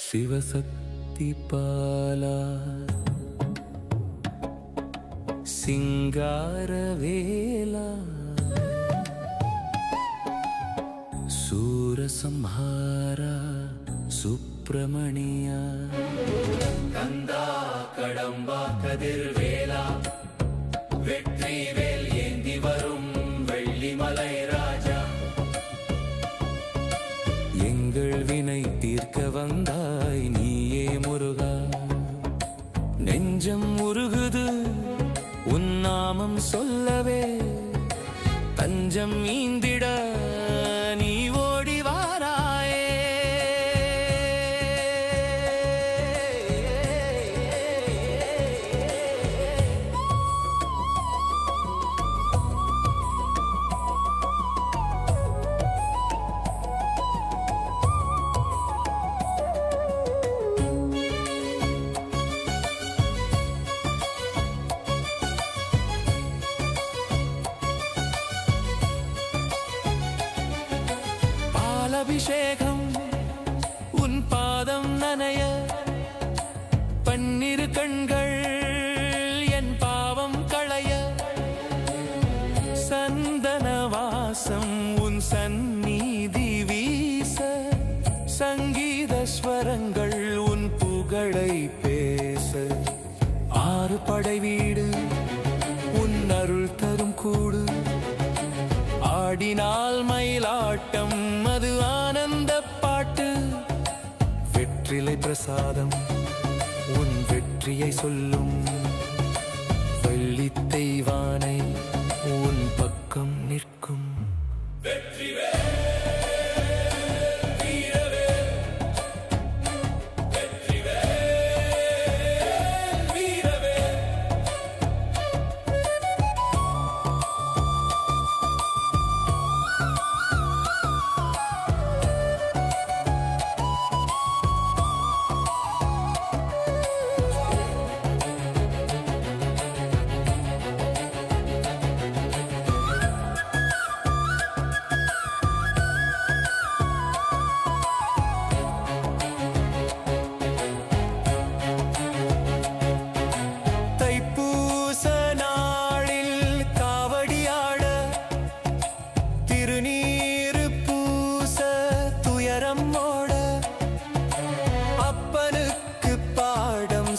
சிவசக்தி பாலா சிங்காரவேலா சூரசம்ஹாரா சுப்பிரமணியா கந்தா கடம்பா கதிர்வேலா வெற்றி வேல் ஏந்தி வரும் வெள்ளிமலை ராஜா எங்கள் வினை தீர்க்க வந்தாய் நீயே முருகா நெஞ்சம் உருகுது உன் நாமம் சொல்லவே தஞ்சம் ஈந்திட நீ ஓடி வாராயே அபிஷேகம் உன் பாதம் நனைய பன்னிரு கண்கள் என் பாவம் களைய சந்தன வாசம் உன் சந்நிதி வீச சங்கீத ஸ்வரங்கள் உன் புகழை பேச ஆறு படை வீடு உன் அருள் தரும் கூடு ஆடினால் மயிலாட்டம் அது ஆனந்த பாட்டு வெற்றிலை பிரசாதம் உன் வெற்றியை சொல்லும் வெள்ளி தெய்வானை உன் பக்கம் நிற்கும் வெற்றிவே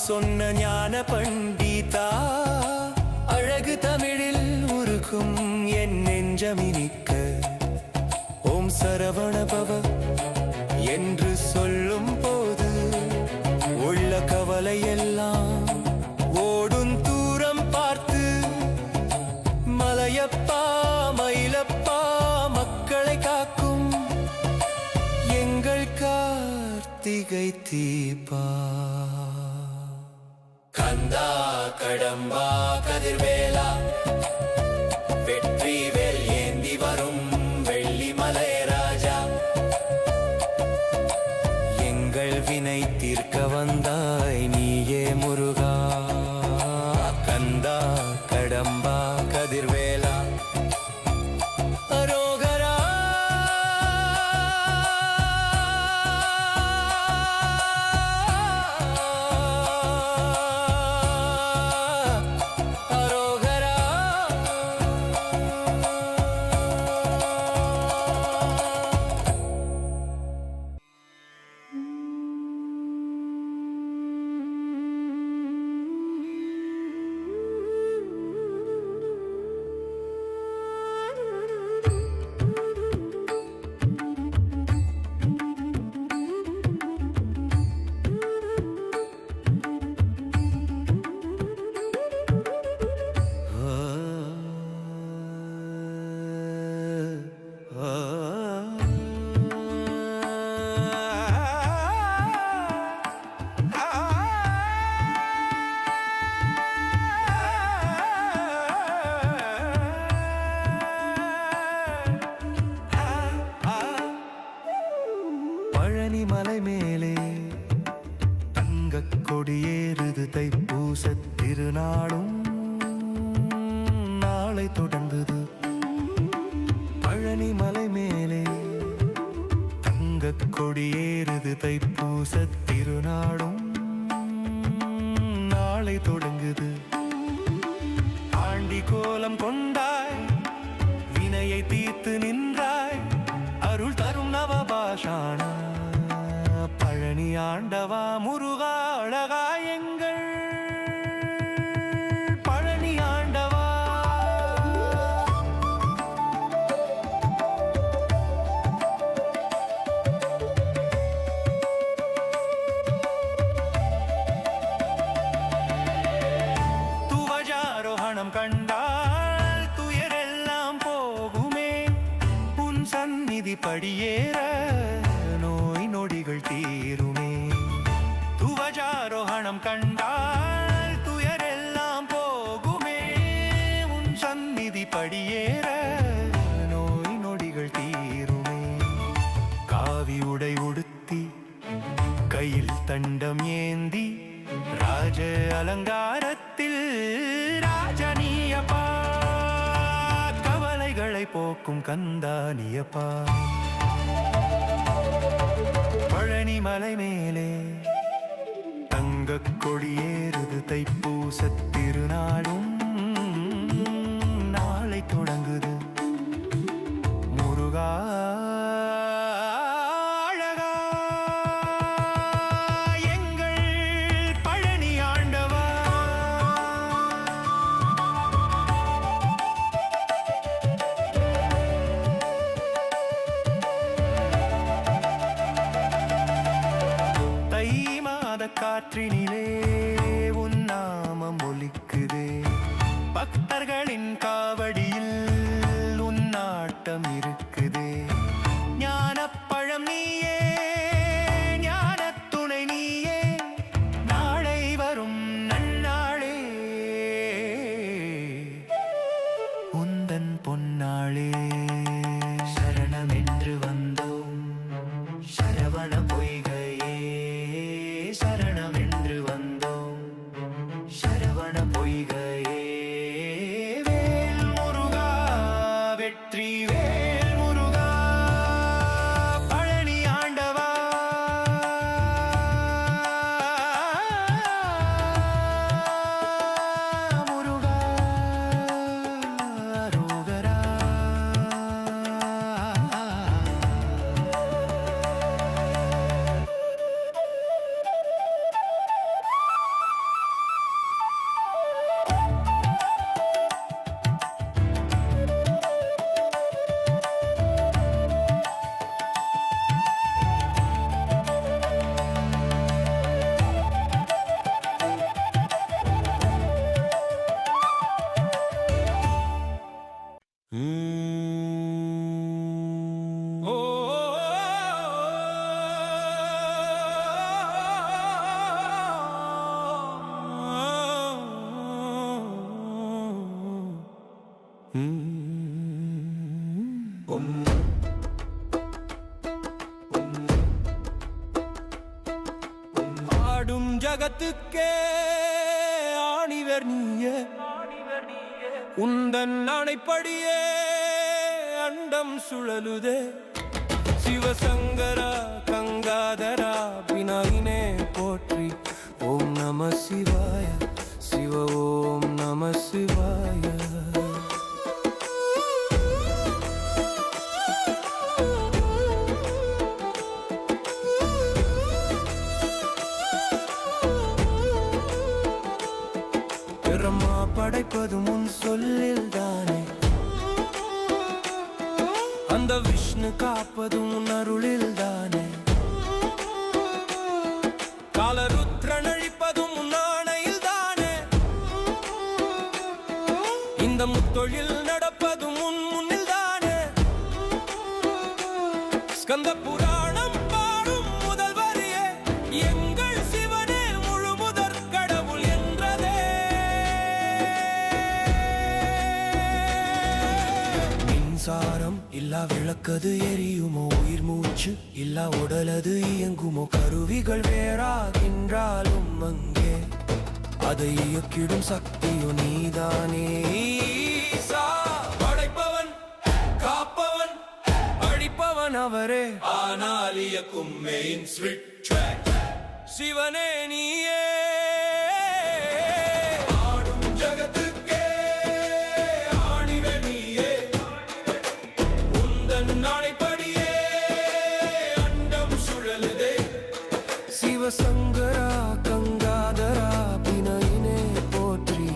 சொன்ன ஞான பண்டிதா அழகு தமிழில் உருகும் என் நெஞ்சமினிக்க ஓம் சரவண பவ என்று சொல்லும் போது உள்ள கவலையெல்லாம் ஓடும் தூரம் பார்த்து மலையப்பா மயிலப்பா மக்களை காக்கும் எங்கள் கார்த்திகை தீபா கந்தா கடம்பா கதிர்வேலா வெற்றி வேல் ஏந்தி வரும் வெள்ளிமலை ராஜா எங்கள் வினை தீர்க்க வந்தாய் நீயே முருகா கந்தா கடம்பா கதிர்வேலா தங்கக் கொடியேறுது தைப்பூச திருநாளும் நாளை தொடங்குது. பழனி மலை மேலே தங்கக் கொடியேறுது தைப்பூச திருநாளும் நாளை தொடங்குது. ஆண்டி கோலம் கொண்டாய் வினையை தீர்த்து நின்றாய் அருள் தரும் நவபாஷான பழனி ஆண்டவா முருகா அழகா எங்கள் பழனி ஆண்டவா. துவஜாரோகணம் கண்டால் துயரெல்லாம் போகுமே உன் சந்நிதி படியேற நோய் நொடிகள் தீருமே. துவஜாரோகணம் கண்டால் துயரெல்லாம் போகுமே உன் சந்நிதி படியேற நோய் நொடிகள் தீருமே. காவி உடை உடுத்தி கையில் தண்டம் ஏந்தி ராஜ அலங்காரத்தில் ராஜனியப்பா கவலைகளை போக்கும் கந்தானியப்பா. பழனி மலை மேலே தங்கக் கொடியேறுது தைப்பூச திருநாளும் நாளை தொடங்குது. முருகா அழகா எங்கள் பழனி ஆண்டவா. தை மாத காற்றினிலே உன் நாமம் ஒலிக்குதே பக்தர்களின் காவடியில் உன் நாட்டம் இருக்குதே. ஞானப்பழம் நீயே ஞானத் துணை நீயே நாளை வரும் நன்னாளே உந்தன் பொன்னாளே. சரணமென்று வந்தோம் சரவண பொய்கையே சரணமென்று வந்தோம் சரவண பொய்கையே. வேல் முருகா வெற்றி வேல் முருகா பழனி ஆண்டவா. முருகா அரோகரா. ஆடும் ஜகத்துக்கே ஆணிவர் நீயே உந்தன் ஆணைப்படியே அண்டம் சுழலுதே. சிவசங்கரா கங்காதரா விநாயினே போற்றி. ஓம் நம சிவாய சிவ ஓம் நம சிவாய. பிரம்மா படைப்பது முன் சொல்லில் தானே அந்த விஷ்ணு காப்பது முன் அருளில் தானே. காலருத்ரன் அழிப்பதும் முன் ஆணையில் தானே. இந்த முத்தொழில் நடப்பதும் முன்னில் தானே. ஸ்கந்த புராணம் பாடும் முதல் வரியே எங்கள் சிவனே முழு முதற் கடவுள் என்றதே. மின்சாரம் இல்லா விளக்கது எரியுமோ உயிர் மூச்சு இல்லா உடலது இயங்குமோ கருவிகள் வேறாகின்றாலும் அங்கே அதை இயக்கிடும் சக்தியோ நீதானே ஈசா. படைப்பவன் காப்பவன் அழிப்பவன் அவரே, ஆனால் இயக்கும் மெயின் ஸ்விட்ச் ட்ராக் சிவனே நீயே. ஆடும் ஜகத்துக்கே ஆணிவே நீயே, உந்தன் நாளைப்படியே அண்டம் சுழலுதே. சிவசங்கரா கங்காதரா பிணையினே போற்றி.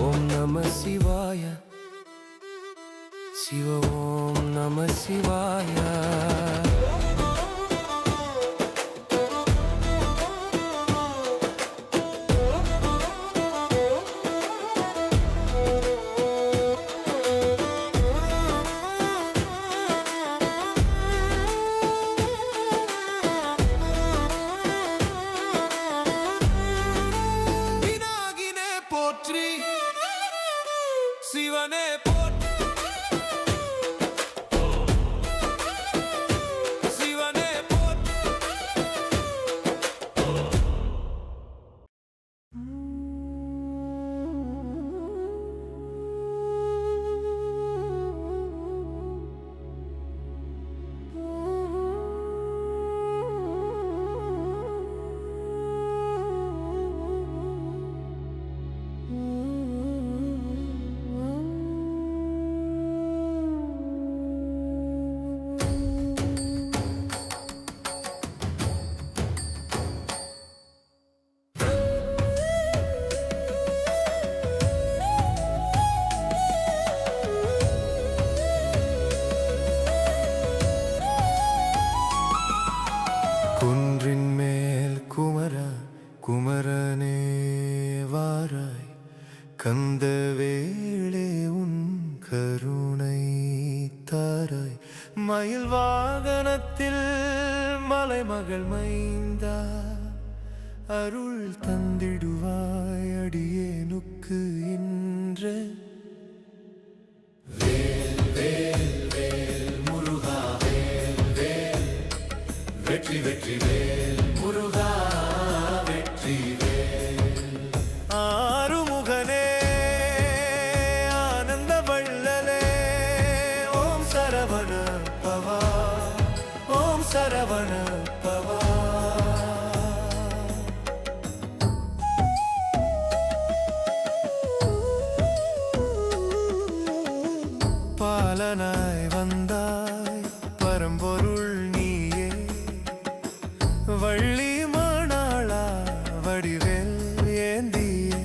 ஓம் நம சிவாய சிவ ஓம் நம சிவாய. போற்றி சிவனே போற்றி சிவனே போற்றி. குன்றின் மேல் குமரா குமரனே வாராய், கந்த வேளே உன் கருணை தாராய். மயில் வாகனத்தில் மலைமகள் மைந்தா, அருள் தந்திடுவாய் அடியேனுக்கு இன்று. வெற்றி வெற்றி வேல் முருகா வெற்றி வேல். ஆறுமுகனே ஆனந்த வள்ளலே, ஓம் சரவண பவா ஓம் சரவண பவா. பாலனாய் வந்தாய் பரம்பொருள் நீயே, வள்ளி மணாளா வடிவேல் ஏந்தியே.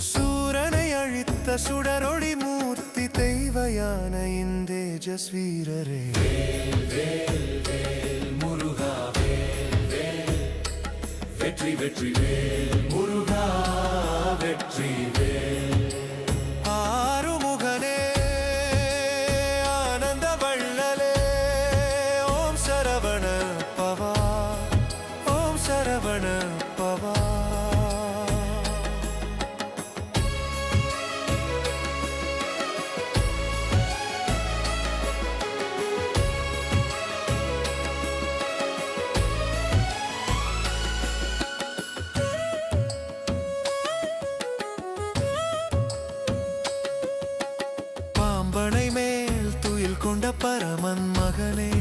சூரனை அழித்த சுடரொளி மூர்த்தி தெய்வயான இந்தேஜஸ்வீரரே. வேல் வேல் வேல் முருகா வேல் வேல். வெற்றி வெற்றி வேல் முருகா வெற்றி வேல். ஆறுமுகனே ஆனந்த வள்ளலே, ஓம் சரவண பவா ஓம் சரவண பவா. பாம்பனை மேல் துயில் கொண்ட பரமன் மகனே,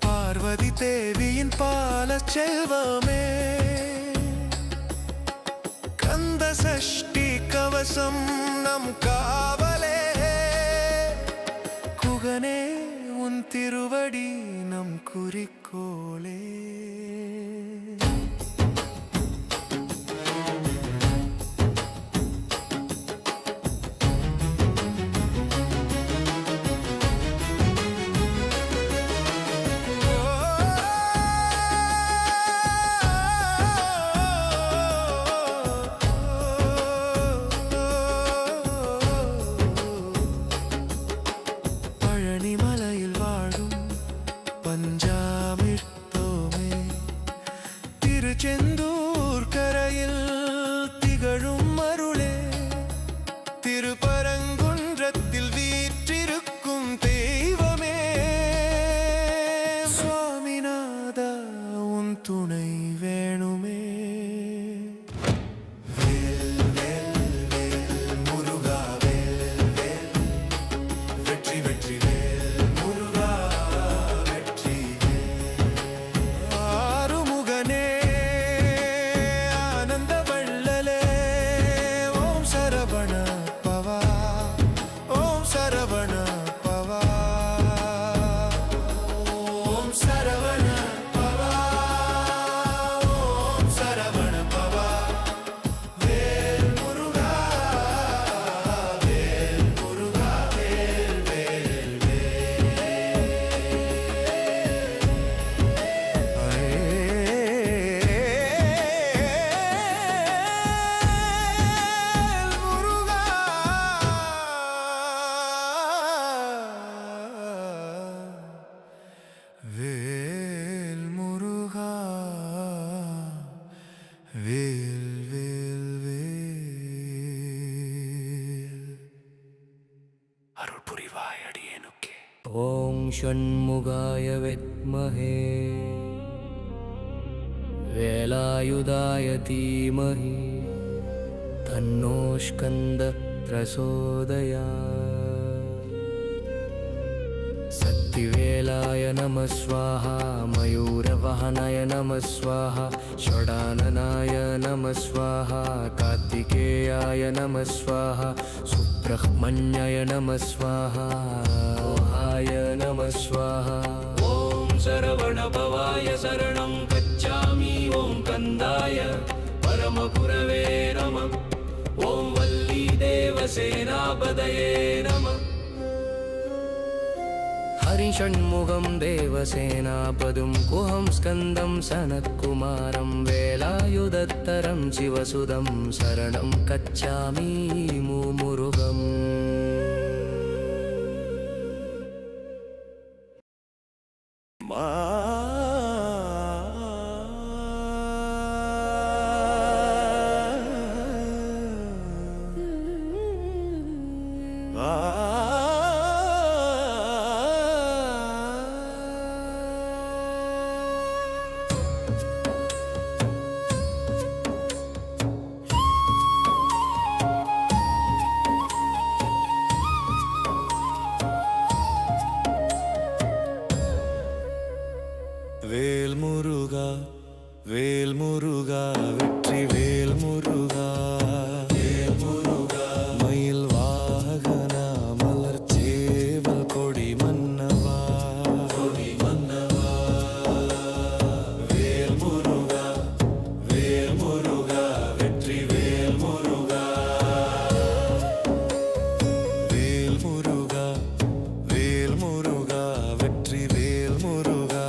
பார்வதி தேவியின் பால செல்வமே. கந்த சஷ்டி கவசம் நம் காவலே, குகனே உன் திருவடி நம் குறிக்கோளே. பழனிமலையில் வாழும் பஞ்சாமிர்தோமே, வேணுமே. வேல் முருகா வேல் வேல் வேல். அருள் புரிவாய் அடியேனுக்கே. ஓம் ஷண்முகாய வித்மஹே வேலாயுதாய தீமஹி தன்னோ ஸ்கந்த பிரசோதயாத். शक्तिवेलाय नमः स्वाहा मयूरवाहनाय नमः स्वाहा षडाननाय नमः स्वाहा कार्तिकेयाय नमः स्वाहा सुब्रह्मण्याय नमः स्वाहा ओहाय नमः स्वाहा. ॐ शरवणभवाय शरणं गच्छामि. ॐ कन्दाय परमगुरवे नमः. ॐ वल्लीदेवसेनापदये नमः. हरिषण्मुखं देवसेनापदुं गुहं स्कन्दं सनत्कुमारं वेलायुधत्तरं शिवसुदं शरणं गच्छामि मुमुरुगम्. வேல் முருகா வேல் முருகா வெற்றி வேல் முருகா வேல் முருகா மயில் வாகனா மலர் சேவல் கொடி மன்னவா கொடி மன்னவா. வேல் முருகா வேல் முருகா வெற்றி வேல் முருகா வேல் முருகா வேல் முருகா வெற்றி வேல் முருகா.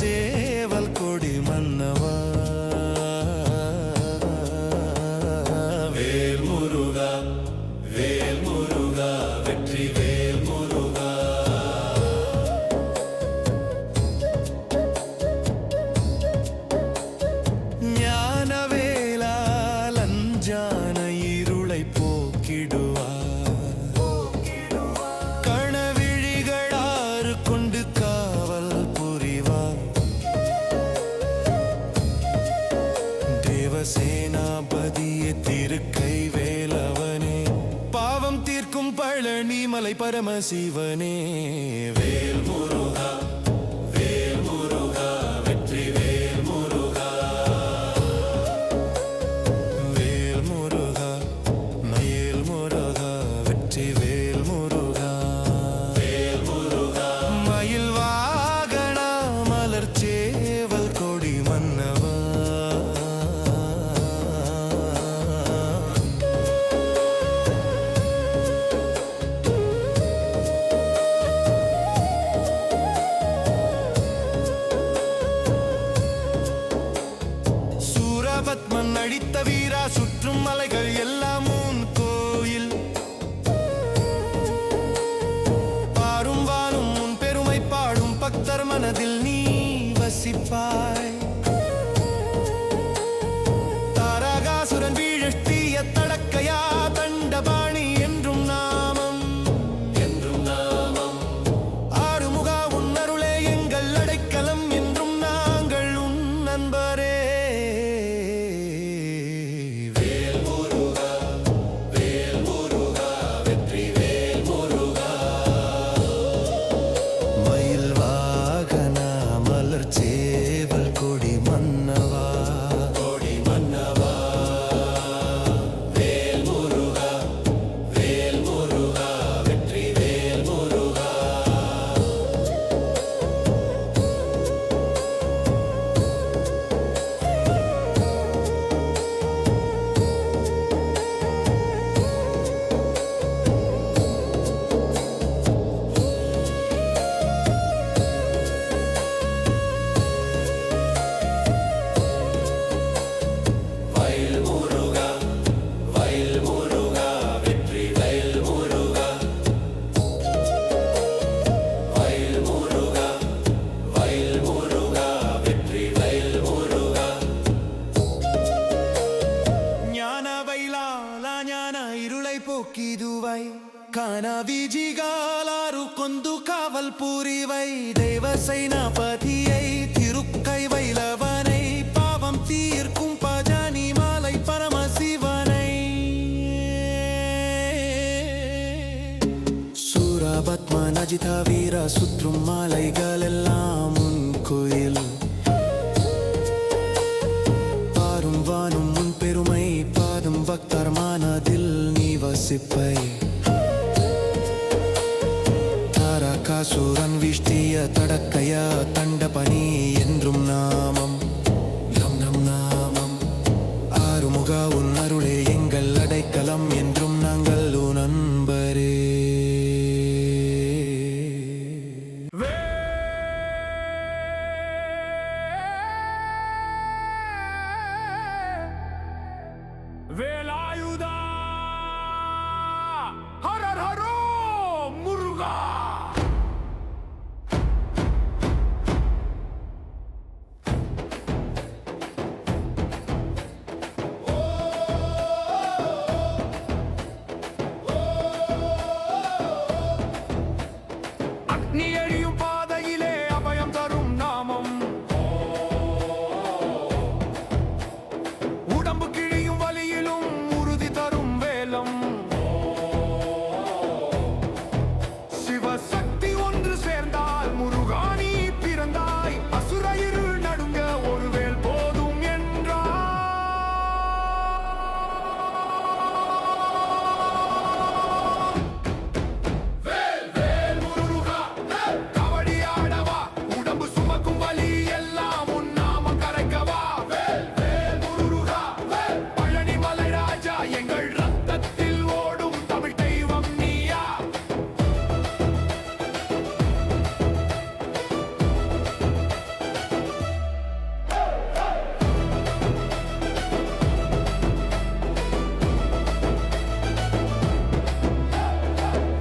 சேவல் கொடி மன்னவா வேல் முருகா வேல் முருகா வெற்றி வேல் முருகா. ஞான வேலால் அஞ்ஞான இருளை போக்கிடுவார். கணவிழிகளாறு கொண்டு காவல் சேனாபதியே திருக்கை வேலவனே பாவம் தீர்க்கும் பழனி மலை பரமசிவனே. வேல் முருகா வேல் முருகா வெற்றி வேல் முருகா வேல் முருகா மயில் முருகா வெற்றி வேல் முருகா வேல் முருகா மயில் வாகனா மலர் சேவல் கொடி மன்னவா. பத்மன் அழித்த வீரா சுற்றும் மலைகள் எல்லாம் உன் கோயில். பாரும் வானும் உன் பெருமை பாடும் பக்தர் மனதில் நீ வசிப்பாய். தாரகாசுரன் வீழட்டிய தடக்கையா தண்டபாணி என்றும் நாமம் என்றும் நாமம். ஆறுமுகா உன் அருளே మన విజిగాలారు కొందు కావల్ పూరివై దేవ సేனாபதியை திருக்கை வைலவனை பாவம் தீர்க்கும் பஜானி மாலை பரமசிவனை சூரபத்மன் அஜித வீர சுற்றும் மாலைகள் எல்லாம் உன் கோயில் பாரும் வானும் உன் பெருமை பாதும் பக்தர் மனதில் நீ வசிப்பை தாரகாசுரன் விஷ்டிய தடக்கைய தண்டபனி என்றும் நாமம் நம் நம் நாமம் ஆறுமுக உன் அருளே எங்கள் அடைக்கலம் என்றும் நாங்கள் உன் அன்பரே வேலாயுதா ஹரர் ஹரோ முருகா அக்னி எரியும் பாதையிலே அபயம் தரும் நாமம் உடம்பு கிழியும் வலியிலும் உறுதி தரும் வேலம் சிவசக்தி ஒன்று சேர்ந்தால் முருகா நீ பிறந்தாய் அசுர இருள் நடுங்க ஒரு வேல் போதும் என்றார் வேல் வேல் முருகா கபடி ஆடவா உடம்பு சுமக்கும் வலி எல்லாம் உன் நாமம் கரைக்கவா வேல் வேல் முருகா பழனி மலை ராஜா எங்கள் ரத்தத்தில் ஓடும் தமிழ் தெய்வம் நீயா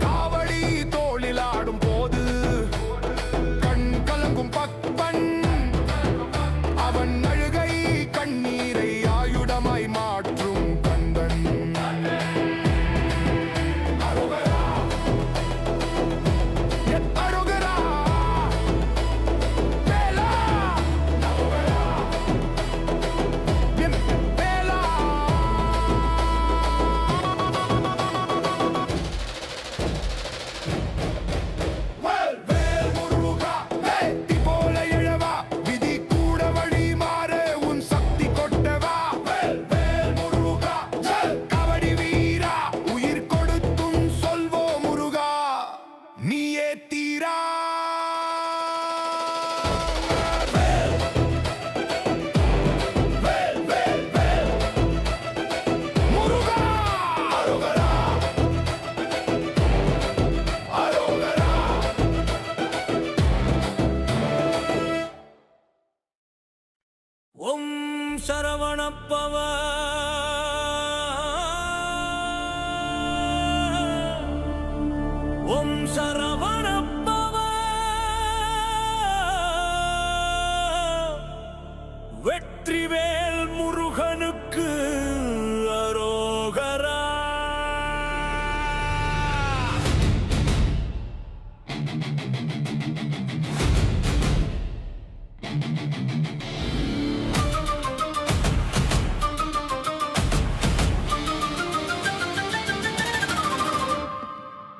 காவடி தோளில் ஆடும் போது கண் கலங்கும் பக்பன் அவன் அழுகை கண்ணீரை ஆயுடமாய் மாற்றும் கந்தன் அருகரா வேலா வேலா வேல் வேல் முருகா தீ போல எழவா விதி கூட வழி மாற உன் சக்தி கொட்டவா வேல் வேல் முருகா கபடி வீரா உயிர் கொடுத்தும் சொல்வோ முருகா நீயே தீரா வேல் வேல் வேல் வேல் முருகா அரோகரா அரோகரா ஓம் சரவணப்பவ ஓம் சரவணப்பவ வெற்றிவேல் முருகனுக்கு அரோகரா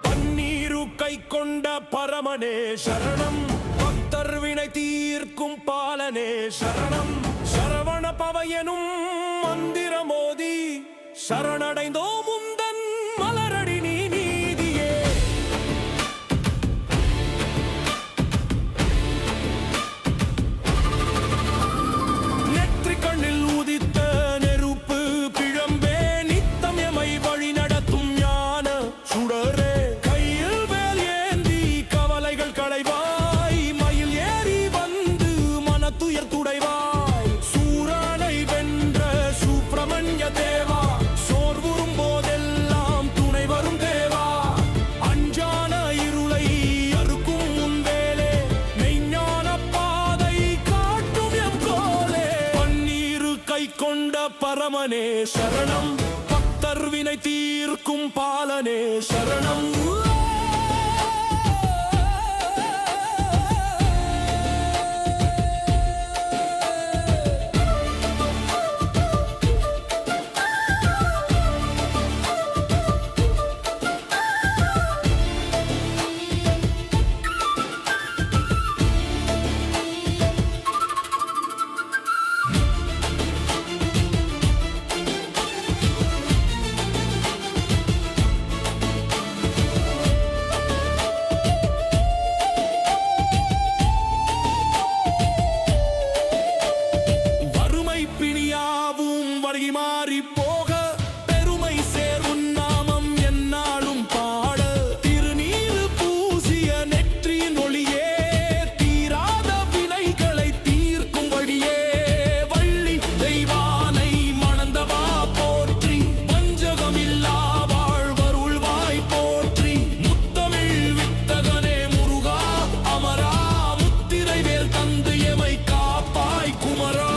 பன்னீரு கை கொண்ட பரமனே சரணம் பக்தர் வினை தீர்க்கும் பாலனே சரணம் சரவண பவையனும் மந்திரமோதி சரணடைந்தோ முந்தன் மலரடி நீ நீதியே நெற்றி கண்ணில் உதித்த நெருப்பு பிழம்பே நித்தம் எமை வழி நடத்தும் ஞான சுடரே கையில் வேல் ஏந்தி கவலைகள் களைவாய் மயில் ஏறி வந்து மனத்துயர் துடைவாய் சூரனை வென்ற சுப்பிரமணிய தேவா சோர்வுறும் போதெல்லாம் துணை வரும் தேவா அஞ்சான இருளை அறுக்கும் உன் வேலே மெய்ஞான பாதை காட்டும் எம் கோலே பன்னீரு கை கொண்ட பரமனே சரணம் பக்தர் பக்தர்வினை தீர்க்கும் பாலனே சரணம். மாறி போக பெருமை சேரும் நாமம் என்னாலும் பாட திருநீறு பூசிய நெற்றியின் ஒளியே தீராத வினைகளை தீர்க்கும் வழியே வள்ளி தெய்வானை மணந்தவா போற்றி வஞ்சகமில்லா வாழ்வருள்வாய் போற்றி முத்தமிழ் வித்தகனே முருகா அமரா முத்திரை வேல் தந்து எமை காப்பாய் குமரா.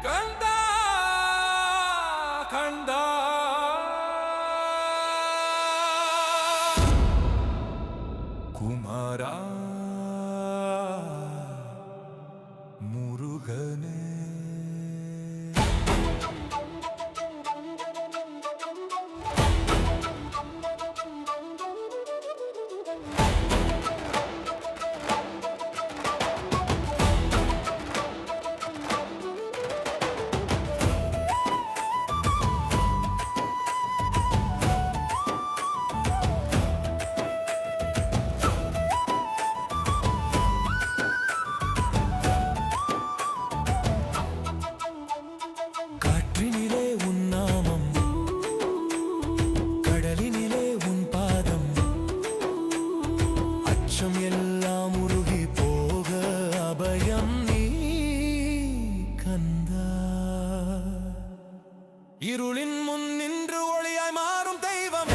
கந்தா கந்தா குமாரா முருகனே காற்றினிலே உன் நாமம் கடலினிலே உன் பாதம் அச்சம் எல்லாம் உருகி போக அபயம் நீ கந்தா. இருளின் முன் நின்று ஒளியாய் மாறும் தெய்வம்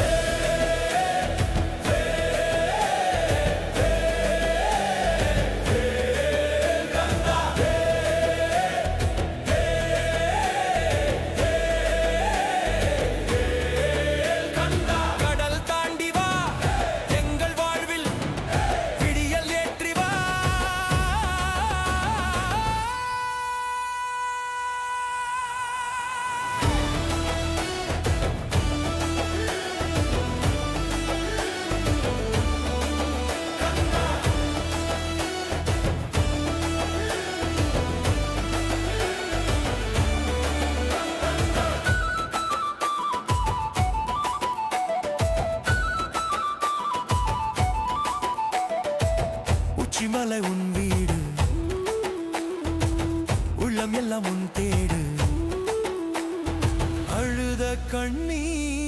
உச்சிமலை உன் வீடு உள்ளம் எல்லாம் உன் தேடு அழுத கண்ணீர்